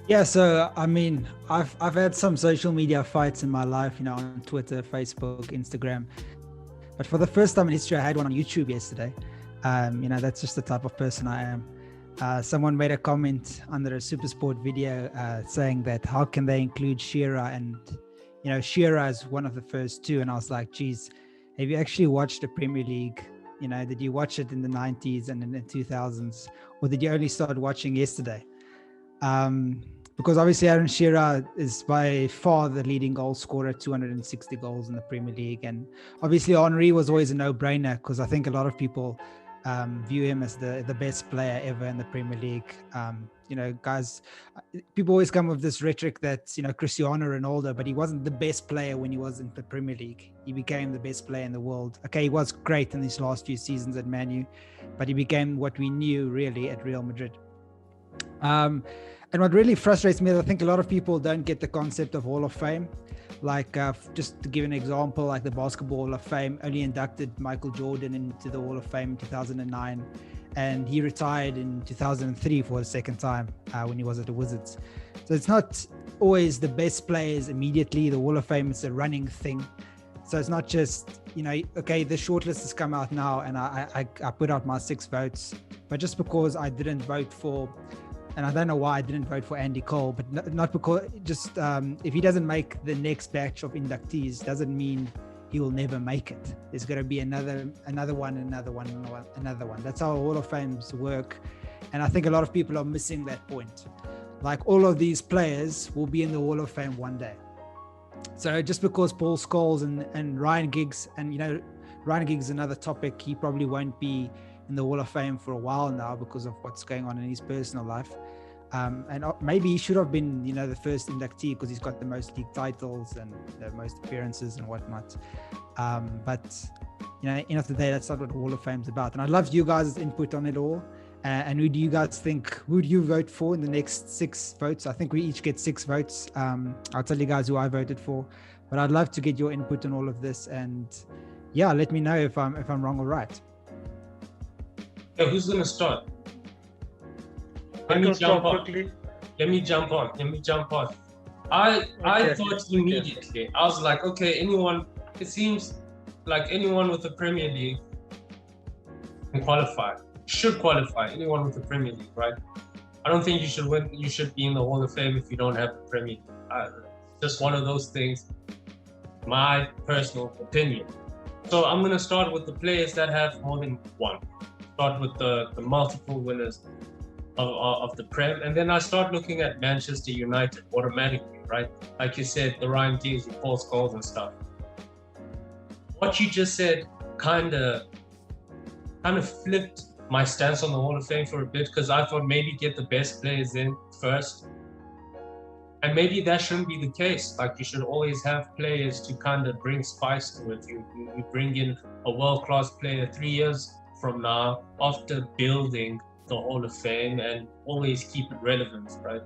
Yeah, so I mean, I've had some social media fights in my life, on Twitter, Facebook, Instagram. But for the first time in history, I had one on YouTube yesterday. That's just the type of person I am. Someone made a comment under a Super Sport video saying that how can they include Shearer, and Shearer is one of the first two, and I was like, geez, have you actually watched the Premier League? Did you watch it in the 90s and in the 2000s, or did you only start watching yesterday? Because obviously Aaron Shearer is by far the leading goal scorer, 260 goals in the Premier League. And obviously Henry was always a no-brainer, because I think a lot of people view him as the best player ever in the Premier League. Guys, people always come with this rhetoric that, Cristiano Ronaldo, but he wasn't the best player when he was in the Premier League. He became the best player in the world. Okay, he was great in these last few seasons at Man U, but he became what we knew really at Real Madrid. And what really frustrates me is I think a lot of people don't get the concept of Hall of Fame. Like, just to give an example, like the Basketball Hall of Fame only inducted Michael Jordan into the Hall of Fame in 2009, and he retired in 2003 for the second time when he was at the Wizards. So it's not always the best players immediately. The Hall of Fame is a running thing. So it's not just, okay, the shortlist has come out now, and I put out my 6 votes, but just because I didn't vote for, and I don't know why I didn't vote for Andy Cole, but not because, just if he doesn't make the next batch of inductees, doesn't mean he will never make it. There's going to be another one. That's how Hall of Fames work. And I think a lot of people are missing that point. Like, all of these players will be in the Hall of Fame one day. So just because Paul Scholes and Ryan Giggs, and Ryan Giggs is another topic, he probably won't be in the Hall of Fame for a while now because of what's going on in his personal life. And maybe he should have been, the first inductee because he's got the most league titles and the most appearances and whatnot. But, end of the day, that's not what Hall of Fame's about. And I'd love you guys' input on it all. And who do you guys think, who do you vote for in the next 6 votes? I think we each get 6 votes. I'll tell you guys who I voted for, but I'd love to get your input on all of this. And yeah, let me know if I'm wrong or right. Yeah, who's going to start? Let me jump on. I thought immediately. I was like, okay, it seems like anyone with the Premier League can qualify. Should qualify. Anyone with the Premier League, right? I don't think you should win. You should be in the Hall of Fame if you don't have the Premier League. Just one of those things. My personal opinion. So I'm going to start with the players that have more than one. Start with the multiple winners of the Prem, and then I start looking at Manchester United automatically, right? Like you said, the Ryan Giggs and Paul Scholes and stuff. What you just said kind of flipped my stance on the Hall of Fame for a bit, because I thought maybe get the best players in first. And maybe that shouldn't be the case. Like, you should always have players to kind of bring spice to it. You bring in a world-class player 3 years from now after building the Hall of Fame, and always keep it relevant, right?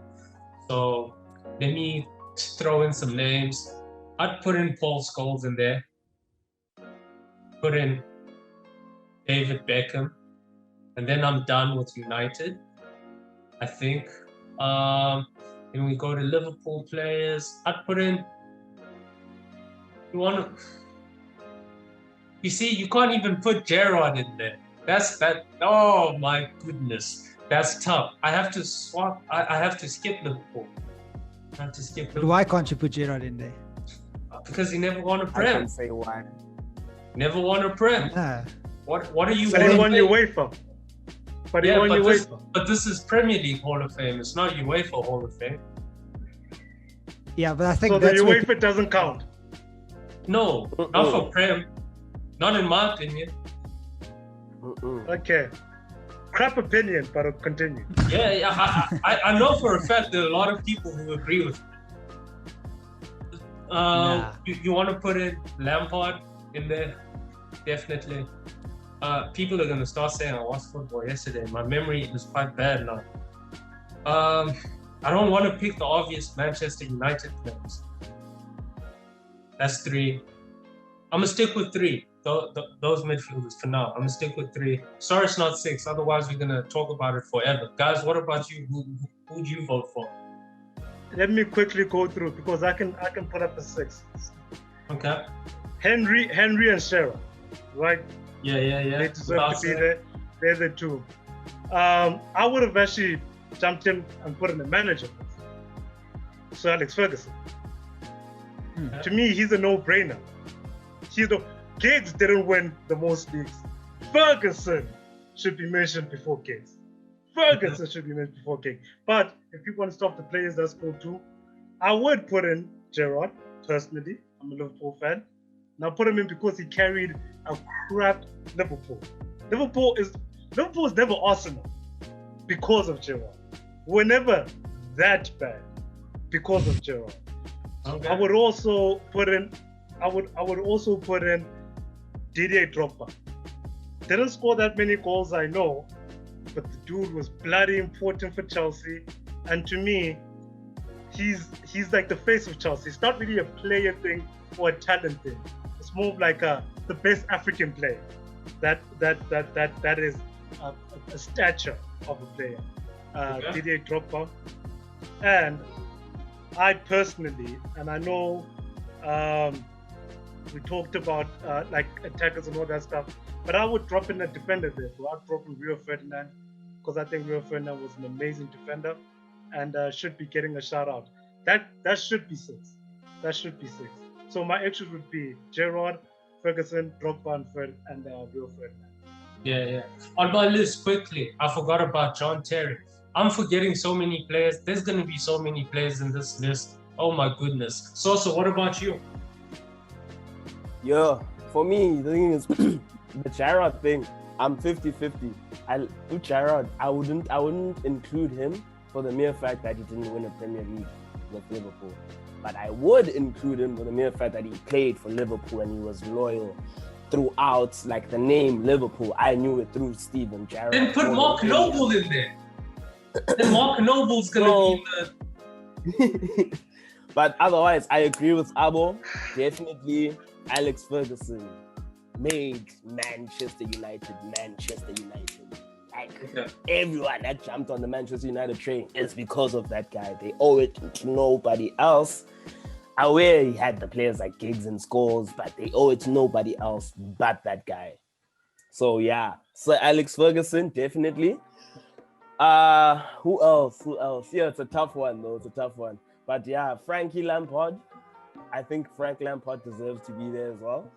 So let me throw in some names. I'd put in Paul Scholes in there. Put in David Beckham. And then I'm done with United, I think. Then we go to Liverpool players. I'd put in... You see, you can't even put Gerrard in there. Oh my goodness. That's tough. I have to swap. I have to skip Liverpool. Why can't you put Gerrard in there? Because he never won a Prem. I can say why. Never won a Prem. Yeah. What are you? But he won UEFA. But this is Premier League Hall of Fame. It's not UEFA Hall of Fame. Yeah, but I think so that's the UEFA doesn't count. No, not for Prem. Not in my opinion. Okay. Crap opinion, but I'll continue. Yeah, I know for a fact there are a lot of people who agree with me. You want to put in Lampard in there? Definitely. People are going to start saying I watched football yesterday. My memory is quite bad now. I don't want to pick the obvious Manchester United players. That's 3. I'm going to stick with 3. Those midfielders for now. I'm going to stick with 3. Sorry it's not 6. Otherwise, we're going to talk about it forever. Guys, what about you? Who do you vote for? let me quickly go through because I can put up a 6. Okay. Henry and Shearer, right? Yeah. They deserve to be there. They're the two. I would have actually jumped in and put in the manager, Sir Alex Ferguson. To me, he's a no-brainer. Giggs didn't win the most leagues. Ferguson should be mentioned before Giggs. Ferguson should be mentioned before Giggs. But if you want to stop the players, that's cool too. I would put in Gerrard, personally. I'm a Liverpool fan. And I'll put him in because he carried a crap Liverpool. Liverpool is never Arsenal because of Gerrard. We're never that bad because of Gerrard. Okay. I would also put in Didier Drogba. Didn't score that many goals, I know, but the dude was bloody important for Chelsea. And to me, he's like the face of Chelsea. It's not really a player thing or a talent thing. It's more of like the best African player. That is a stature of a player. Didier Drogba. And I personally, and I know we talked about like attackers and all that stuff, but I would drop in a defender there. So I'd drop in Rio Ferdinand because I think Rio Ferdinand was an amazing defender and should be getting a shout out. That should be 6. That should be 6. So my extras would be Gerrard, Ferguson, Drogba, and Rio Ferdinand. Yeah. On my list, quickly, I forgot about John Terry. I'm forgetting so many players. There's going to be so many players in this list. Oh my goodness. So what about you? Yeah, for me, the thing is, the Gerrard thing, I'm 50-50. With Gerrard, I wouldn't include him for the mere fact that he didn't win a Premier League with Liverpool. But I would include him for the mere fact that he played for Liverpool and he was loyal throughout, like the name Liverpool. I knew it through Steven Gerrard. Then put Mark Noble in there. Then Mark Noble's gonna be the. But otherwise, I agree with Abo. Definitely, Alex Ferguson made Manchester United. Like everyone that jumped on the Manchester United train is because of that guy. They owe it to nobody else. Aware he had the players like Giggs and Scholes, but they owe it to nobody else but that guy. So yeah, Sir Alex Ferguson, definitely. Who else? Yeah, it's a tough one though. But yeah, Frankie Lampard. I think Frank Lampard deserves to be there as well.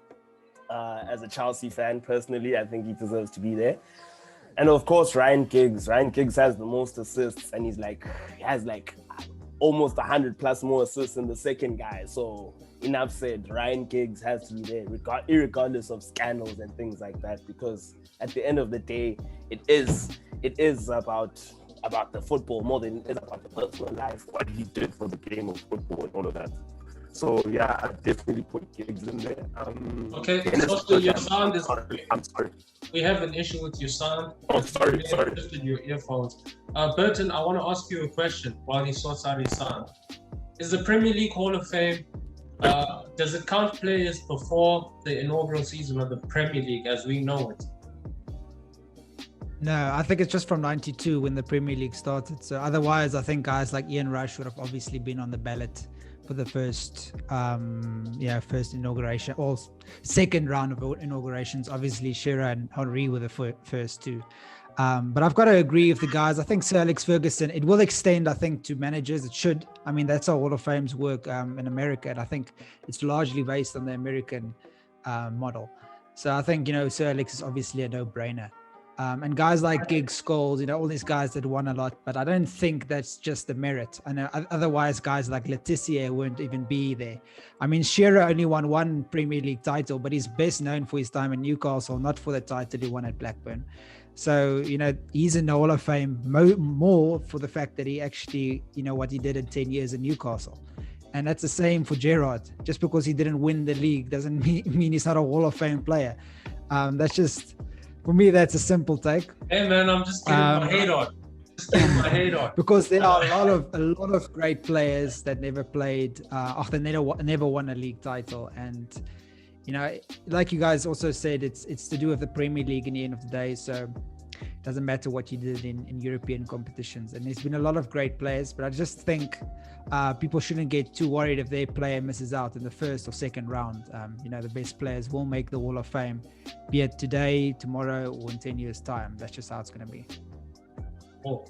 As a Chelsea fan, personally, I think he deserves to be there. And of course, Ryan Giggs. Ryan Giggs has the most assists, and he has almost 100 plus more assists than the second guy. So enough said. Ryan Giggs has to be there, regardless of scandals and things like that. Because at the end of the day, it is about the football more than it is about the personal life, what he did for the game of football and all of that. So yeah, I definitely put Giggs in there. Okay, so your sound is. I'm sorry. We have an issue with your sound. Oh, sorry. Just with your earphones. Burton, I want to ask you a question while he sorts out his sound. Is the Premier League Hall of Fame, does it count players before the inaugural season of the Premier League as we know it? No, I think it's just from 92 when the Premier League started. So otherwise, I think guys like Ian Rush would have obviously been on the ballot for the first inauguration or second round of inaugurations. Obviously, Shearer and Henry were the first two. But I've got to agree with the guys. I think Sir Alex Ferguson, it will extend, I think, to managers. It should. I mean, that's how Hall of Fames work in America. And I think it's largely based on the American model. So I think, Sir Alex is obviously a no-brainer. And guys like Giggs, Scholes, all these guys that won a lot, but I don't think that's just the merit. I know otherwise guys like Letitia wouldn't even be there. I mean, Shearer only won one Premier League title, but he's best known for his time in Newcastle, not for the title he won at Blackburn. So, he's in the Hall of Fame more for the fact that he actually, what he did in 10 years in Newcastle. And that's the same for Gerrard. Just because he didn't win the league doesn't mean he's not a Hall of Fame player. That's just... For me, that's a simple take. Hey man, I'm just getting my hate on. Because there are a lot of great players that never played, they never won a league title. And like you guys also said, it's to do with the Premier League in the end of the day. So Doesn't matter what you did in European competitions. And there's been a lot of great players, but I just think people shouldn't get too worried if their player misses out in the first or second round. The best players will make the Hall of Fame, be it today, tomorrow, or in 10 years' time. That's just how it's going to be. Oh.